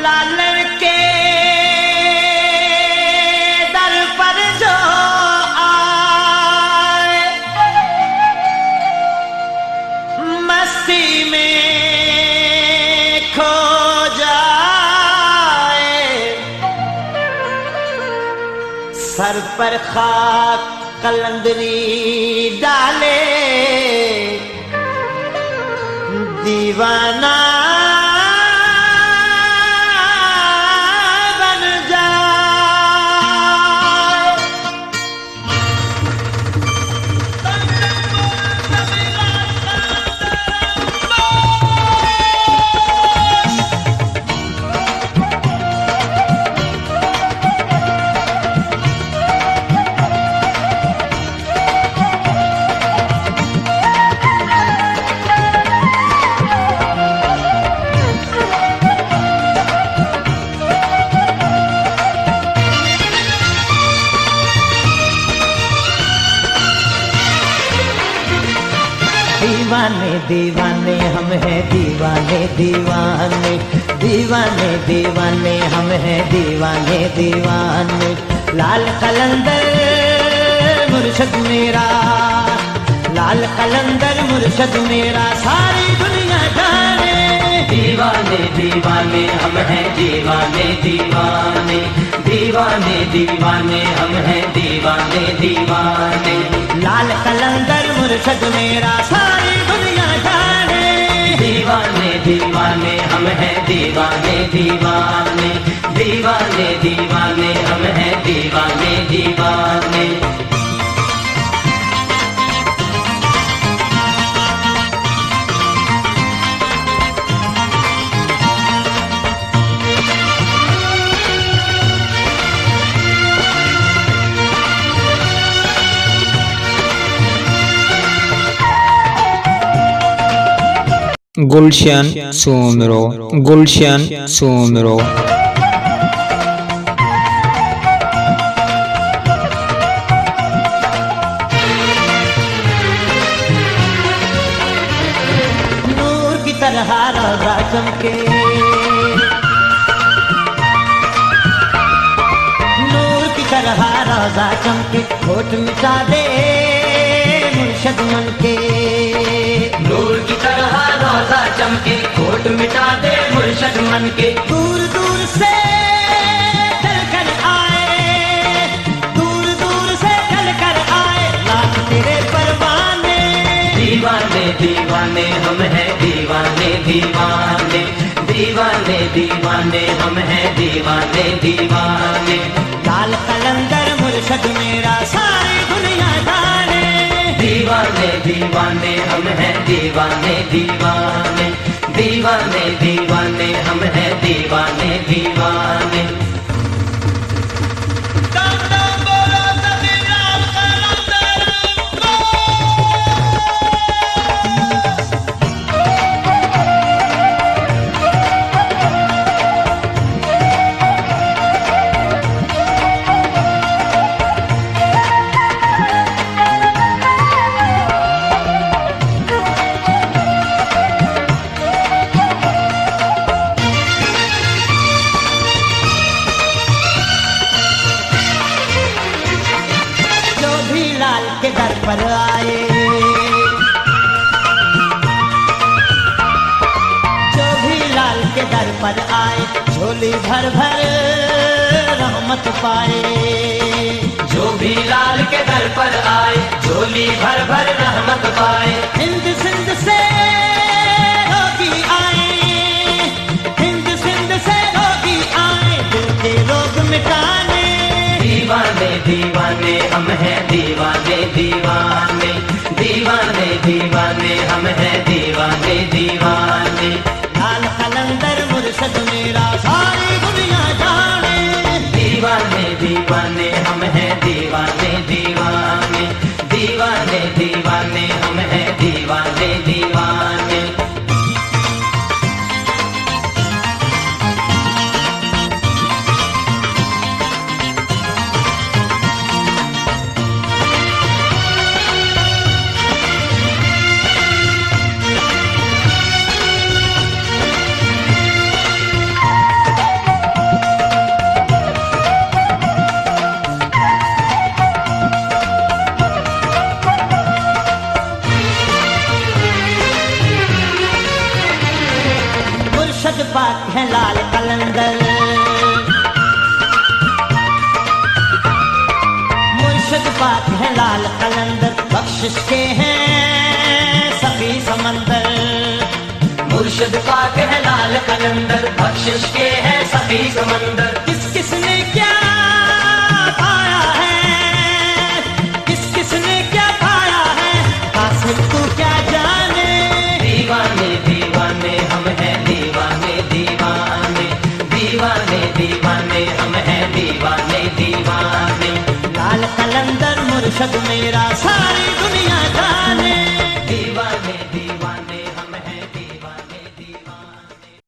लालन के दर पर जो आए मस्ती में खो जाए, सर पर खाक कलंदरी डाले, दीवाना बन जाए। दीवाने दीवाने हम हैं दीवाने दीवाने, दीवाने दीवाने हम हैं दीवाने दीवाने। लाल कलंदर मुर्शद मेरा, लाल कलंदर मुर्शद मेरा सारी दुनिया जाने। दीवाने दीवाने हम हैं दीवाने दीवाने, दीवाने दीवाने हम हैं दीवाने दीवाने। लाल कलंदर मुर्शद मेरा सारी दुनिया जाने। दीवाने दीवाने हम हैं दीवाने दीवाने, दीवाने दीवाने हम हैं दीवाने दीवाने। गुलशन सोमरो, गुलशन सोमरो। नूर की तरह रोजा चमके, नूर की तरह रोजा चमके, होठ मिटा दे मुर्शद मन के। नूर की तरह रोजा चमके, होठ मिटा दे मुर्शद मन के। दूर दूर से चल कर आए, दूर दूर से चल कर आए लाख तेरे परवाने। दीवाने दीवाने हम हैं दीवाने दीवाने, दीवाने दीवाने हम हैं दीवाने दीवाने। लाल कलंदर मुर्शद मेरा सारी दुनिया जाने। दीवाने दीवाने हम हैं दीवाने दीवाने, दीवाने दीवाने हम हैं दीवाने दीवाने। के दर पर आए, जो भी लाल के दर पर आए, झोली भर भर रहमत पाए। जो भी लाल के दर पर आए, झोली भर भर रहमत पाए। हिंद सिंध से रोगी आए, हिंद सिंध से रोगी आए, दिल के रोग मिटाने। दीवाने दीवाने हम हैं दीवाने दीवाने, दीवाने दीवाने हम हैं दीवाने दीवाने। लाल कलंदर मुर्शद मेरा सारी दुनिया जाने। दीवाने दीवाने हम हैं दीवाने दीवाने, दीवाने दीवाने हम हैं दीवाने दीवाने। पाक है लाल कलंदर, मुर्शद पाक है लाल कलंदर, बख्शिश के हैं सभी समंदर। मुर्शिद पाक है लाल कलंदर, बख्शिश के हैं सभी समंदर। किस किसने क्या पाया है, किस किसने क्या पाया है, कासिम तू क्या जाने। दीवाने दीवाने हम हैं, दीवाने दीवाने, दीवाने दीवाने हम हैं, दीवाने दीवाने। लाल कलंदर मुर्शद मेरा सारी